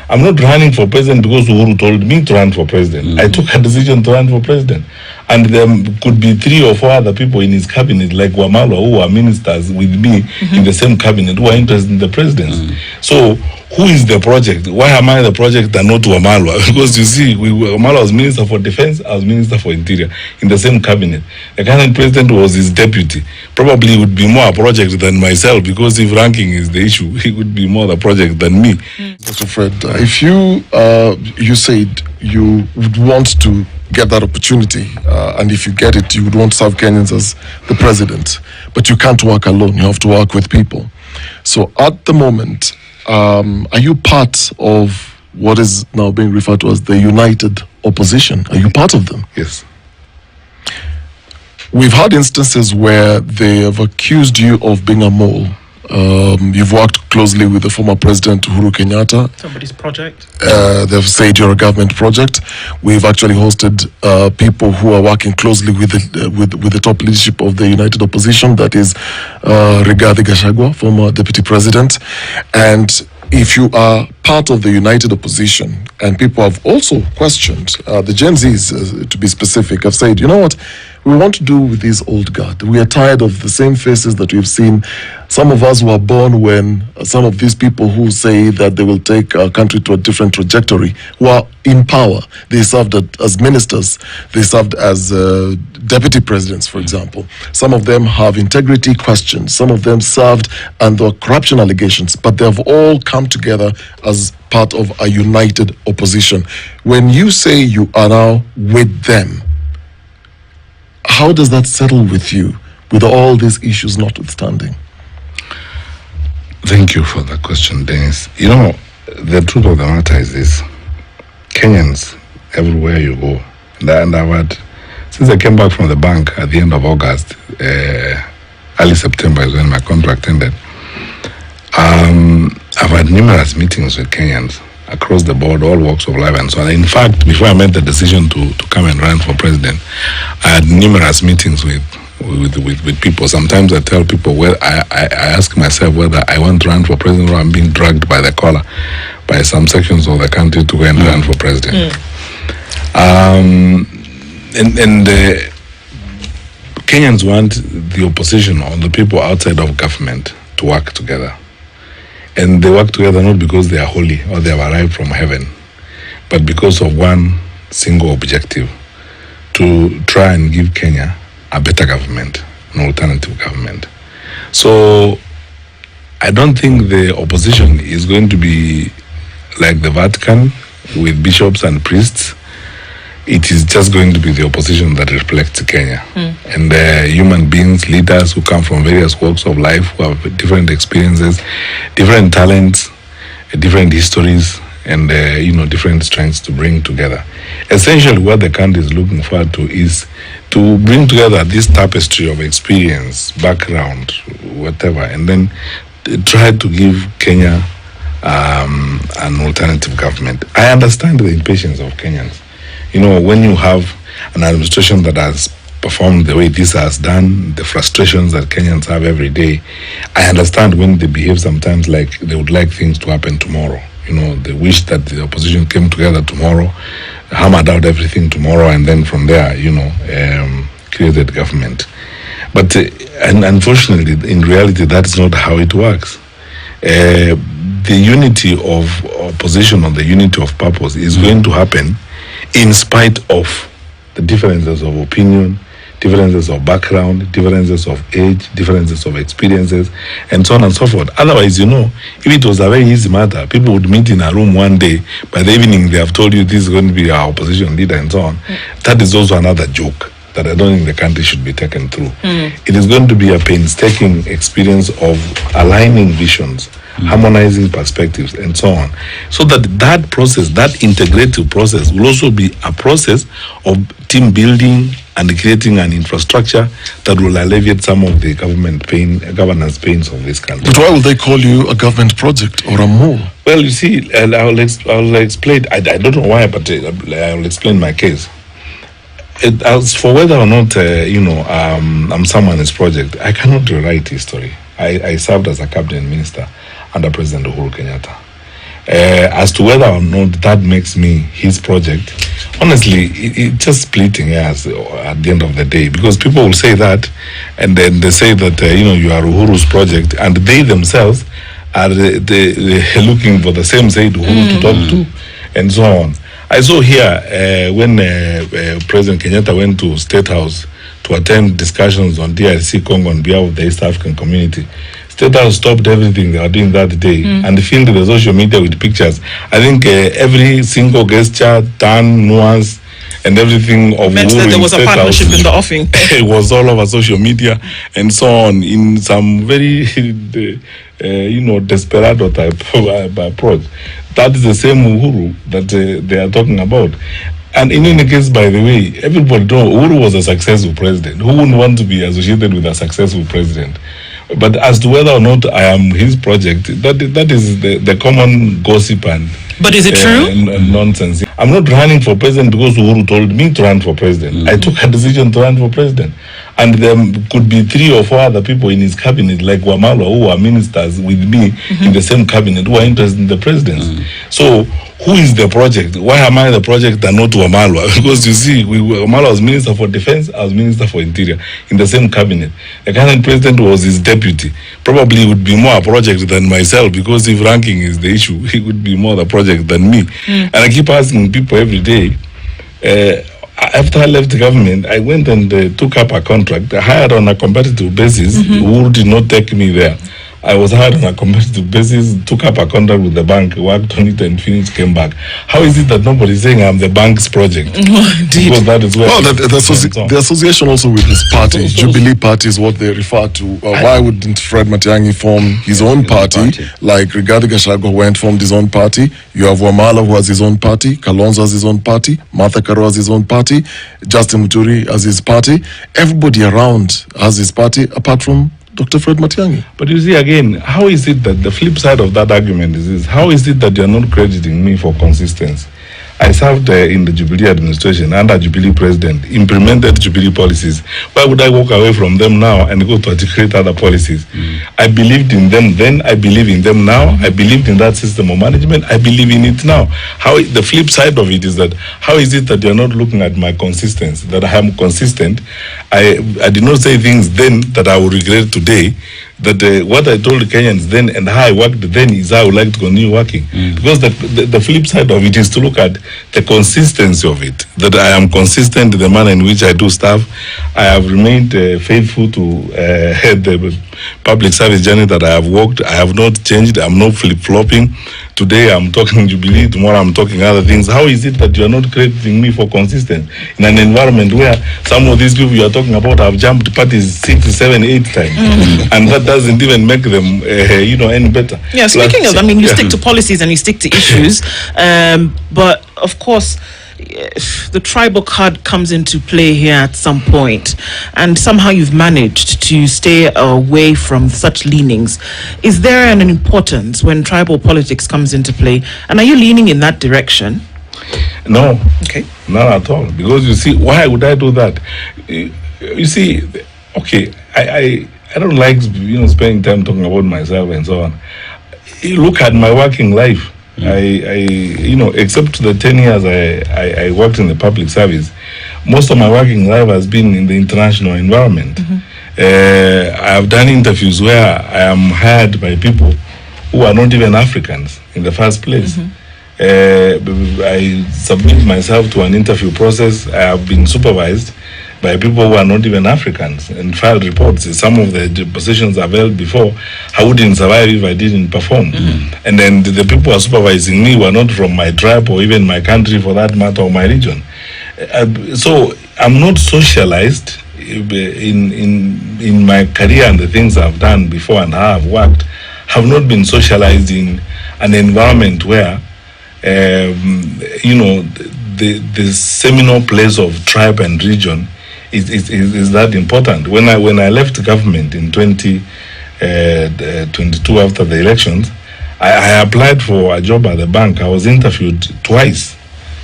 I'm not running for president because Uhuru told me to run for president. I took a decision to run for president. And there could be 3 or 4 other people in his cabinet, like Wamalwa, who are ministers with me in the same cabinet, who are interested in the presidency. So, who is the project? Why am I the project and not Wamalwa? Because you see, Wamalwa was Minister for Defense, I was Minister for Interior in the same cabinet. The current president was his deputy. Probably would be more a project than myself, because if ranking is the issue, he would be more the project than me. Dr. Fred, if you said you would want to get that opportunity, and if you get it, you would want to serve Kenyans as the president, but you can't work alone, you have to work with people. So at the moment, are you part of what is now being referred to as the united opposition? Are you part of them? Yes. We've had instances where they have accused you of being a mole. You've worked closely with the former president Uhuru Kenyatta. Somebody's project. They've said you're a government project. We've actually hosted people who are working closely with the top leadership of the united opposition, that is Rigathi Gachagua, former deputy president. And if you are part of the united opposition, and people have also questioned, the Gen Zs, to be specific, have said, you know what, we want to do with this old guard. We are tired of the same faces that we've seen. Some of us were born when some of these people who say that they will take our country to a different trajectory were in power. They served as ministers. They served as deputy presidents, for example. Some of them have integrity questions. Some of them served under corruption allegations, but they have all come together as part of a united opposition. When you say you are now with them, how does that settle with you, with all these issues notwithstanding? Thank you for that question, Dennis. You know, the truth of the matter is this. Kenyans, everywhere you go, and I've had, since I came back from the bank at the end of August, early September is when my contract ended, I've had numerous meetings with Kenyans across the board, all walks of life and so on. In fact, before I made the decision to come and run for president, I had numerous meetings with people. Sometimes I tell people, well, I ask myself whether I want to run for president or I'm being dragged by the collar by some sections of the country to go and run for president. Kenyans want the opposition or the people outside of government to work together. And they work together not because they are holy or they have arrived from heaven, but because of one single objective: to try and give Kenya a better government, an alternative government. So I don't think the opposition is going to be like the Vatican with bishops and priests. It is just going to be the opposition that reflects Kenya. And human beings, leaders who come from various walks of life, who have different experiences, different talents, different histories, and different strengths to bring together. Essentially, what the country is looking forward to is to bring together this tapestry of experience, background, whatever, and then try to give Kenya an alternative government. I understand the impatience of Kenyans. You know, when you have an administration that has performed the way this has done, the frustrations that Kenyans have every day, I understand when they behave sometimes like they would like things to happen tomorrow. You know, they wish that the opposition came together tomorrow, hammered out everything tomorrow, and then from there, created government. But and unfortunately, in reality, that's not how it works. The unity of opposition or the unity of purpose is going to happen in spite of the differences of opinion, differences of background, differences of age, differences of experiences, and so on and so forth. Otherwise, if it was a very easy matter, people would meet in a room one day, by the evening they have told you this is going to be our opposition leader and so on. That is also another joke that I don't think the country should be taken through. It is going to be a painstaking experience of aligning visions, harmonizing perspectives, and so on. So that process, that integrative process, will also be a process of team building and creating an infrastructure that will alleviate some of the governance pains of this country. But why will they call you a government project or a mole? Well, you see, I'll explain. I don't know why, but I'll explain my case. As for whether or not, I'm someone's project, I cannot rewrite history. I served as a cabinet minister under President Uhuru Kenyatta. As to whether or not that makes me his project, honestly, it's just splitting hairs at the end of the day, because people will say that, and then they say that you are Uhuru's project, and they themselves are looking for the same Said Uhuru to talk to, and so on. I saw here when President Kenyatta went to State House to attend discussions on DRC Congo on behalf of the East African community. State House stopped everything they were doing that day and filled the social media with pictures. I think every single gesture, turn, nuance, and everything of meant that there was a partnership in the offing. It was all over social media and so on, in some very desperado type of approach. That is the same Uhuru that they are talking about. And in any case, by the way, everybody knows Uhuru was a successful president. Who wouldn't want to be associated with a successful president? But as to whether or not I am his project, that is the common gossip and but is it true? Nonsense. I'm not running for president because Uhuru told me to run for president. I took a decision to run for president. And there could be 3 or 4 other people in his cabinet, like Wamalwa, who are ministers with me in the same cabinet, who are interested in the presidency. So who is the project? Why am I the project and not Wamalwa? Because you see, Wamalwa was Minister for Defense, I was Minister for Interior in the same cabinet. The current president was his deputy. Probably would be more a project than myself, because if ranking is the issue, he would be more the project than me. And I keep asking people every day, after I left the government, I went and took up a contract, hired on a competitive basis. Who did not take me there? I was hired on a competitive basis, took up a contract with the bank, worked on it and finished, came back. How is it that nobody is saying I'm the bank's project? Because that is where the association also with this party, Jubilee Party is what they refer to. Why wouldn't Fred Matiang'i form his own party? Like Rigathi Gachagua went formed his own party. You have Wamala who has his own party, Kalonzo has his own party, Martha Karua has his own party, Justin Muturi has his party. Everybody around has his party apart from Dr. Fred Matiang'i. But you see, again, how is it that the flip side of that argument is this? How is it that you're not crediting me for consistency? I served in the Jubilee administration under Jubilee president, implemented Jubilee policies. Why would I walk away from them now and go to articulate other policies? I believed in them then, I believe in them now. I believed in that system of management, I believe in it now. The flip side of it is that, how is it that you're not looking at my consistency, that I am consistent? I did not say things then that I will regret today. That what I told Kenyans then and how I worked then is how I would like to continue working. Because the flip side of it is to look at the consistency of it. That I am consistent in the manner in which I do stuff. I have remained faithful to the public service journey that I have walked. I have not changed. I'm not flip-flopping. Today I'm talking Jubilee, tomorrow I'm talking other things. How is it that you are not crediting me for consistency in an environment where some of these people you are talking about have jumped parties 6, 7, 8 times, and that doesn't even make them, any better. Yeah. Speaking of, you stick to policies and you stick to issues, but of course, the tribal card comes into play here at some point, and somehow you've managed to stay away from such leanings. Is there an importance when tribal politics comes into play, and are you leaning in that direction? No. Okay. Not at all. Because you see, why would I do that? You see, okay, I don't like spending time talking about myself and so on. You look at my working life. Except the 10 years I worked in the public service, most of my working life has been in the international environment. I have done interviews where I am hired by people who are not even Africans in the first place. I submit myself to an interview process. I have been supervised by people who are not even Africans and filed reports. Some of the positions I've held before, I wouldn't survive if I didn't perform. And then the people who are supervising me were not from my tribe or even my country for that matter, or my region. So I'm not socialized in my career, and the things I've done before and how I've worked have not been socialized in an environment where the seminal place of tribe and region is that important. When I left government in 2022 after the elections, I applied for a job at the bank. I was interviewed twice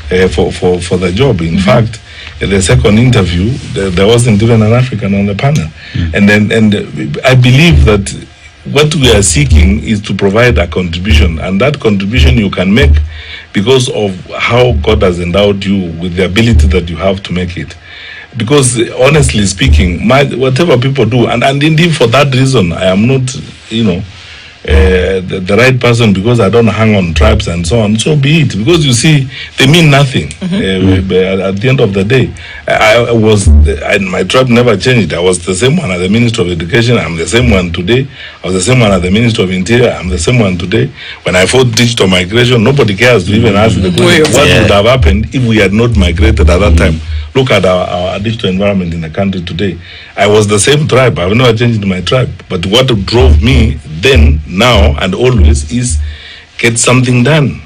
for the job. In fact, the second interview, there wasn't even an African on the panel. And I believe that what we are seeking is to provide a contribution, and that contribution you can make because of how God has endowed you with the ability that you have to make it. Because honestly speaking, whatever people do, and indeed for that reason, I am not, the right person because I don't hang on tribes and so on. So be it, because you see, they mean nothing. At the end of the day, my tribe never changed. I was the same one as the Minister of Education. I'm the same one today. I was the same one as the Minister of Interior. I'm the same one today. When I fought digital migration, nobody cares to even ask the question, what would have happened if we had not migrated at that time? Look at our digital environment in the country today. I was the same tribe. I've never changed my tribe. But what drove me then, now, and always is get something done.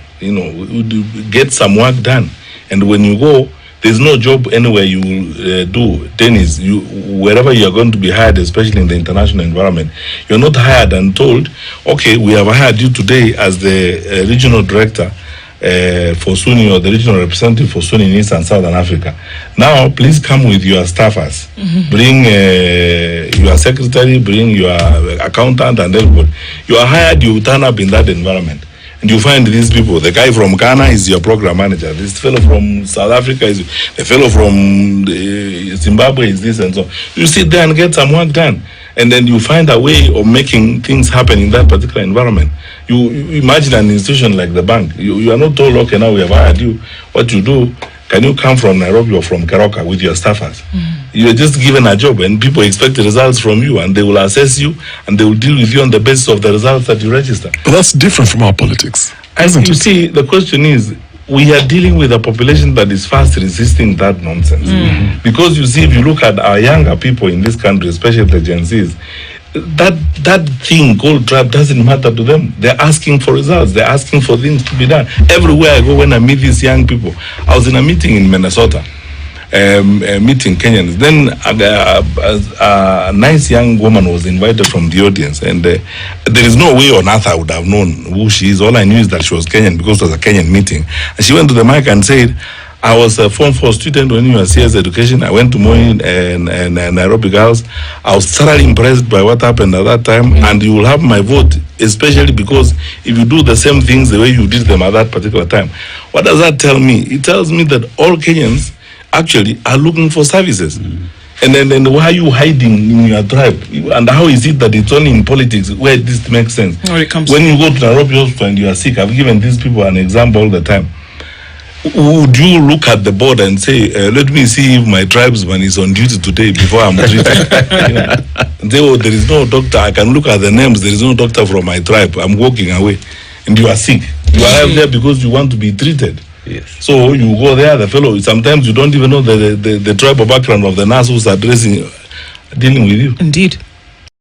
Get some work done. And when you go, there's no job anywhere you will do. Tennis, wherever you are going to be hired, especially in the international environment, you're not hired and told, okay, we have hired you today as the regional director for SUNY, or the regional representative for SUNY in East and Southern Africa. Now, please come with your staffers. Bring your secretary, bring your accountant, and everybody. You are hired, you turn up in that environment. And you find these people. The guy from Ghana is your program manager. This fellow from South Africa is, the fellow from Zimbabwe is this and so. You sit there and get some work done. And then you find a way of making things happen in that particular environment. You imagine an institution like the bank. You are not told, okay, now we have hired you. What you do, can you come from Nairobi or from Keroka with your staffers? You are just given a job, and people expect the results from you, and they will assess you, and they will deal with you on the basis of the results that you register. But that's different from our politics, isn't it? See, the question is, we are dealing with a population that is fast resisting that nonsense. Because you see, if you look at our younger people in this country, especially the Gen Zs, that thing called tribe doesn't matter to them. They're asking for results. They're asking for things to be done. Everywhere I go, when I meet these young people, I was in a meeting in Minnesota, meeting Kenyans. Then a nice young woman was invited from the audience, and there is no way on earth I would have known who she is. All I knew is that she was Kenyan because it was a Kenyan meeting. And she went to the mic and said, I was a Form 4 student when you were CS Education. I went to Moi and Nairobi Girls. I was thoroughly impressed by what happened at that time, and you will have my vote, especially because if you do the same things the way you did them at that particular time. What does that tell me? It tells me that all Kenyans actually are looking for services. And then why are you hiding in your tribe? And how is it that it's only in politics where this makes sense? When you go to Nairobi Hospital and you are sick, I've given these people an example all the time. Would you look at the board and say, let me see if my tribesman is on duty today before I'm treated? And say, oh, there is no doctor. I can look at the names. There is no doctor from my tribe. I'm walking away. And you are sick. You arrive there because you want to be treated. Yes. So you go there, the fellow, sometimes you don't even know the tribal background of the nurse who's dealing with you. Indeed.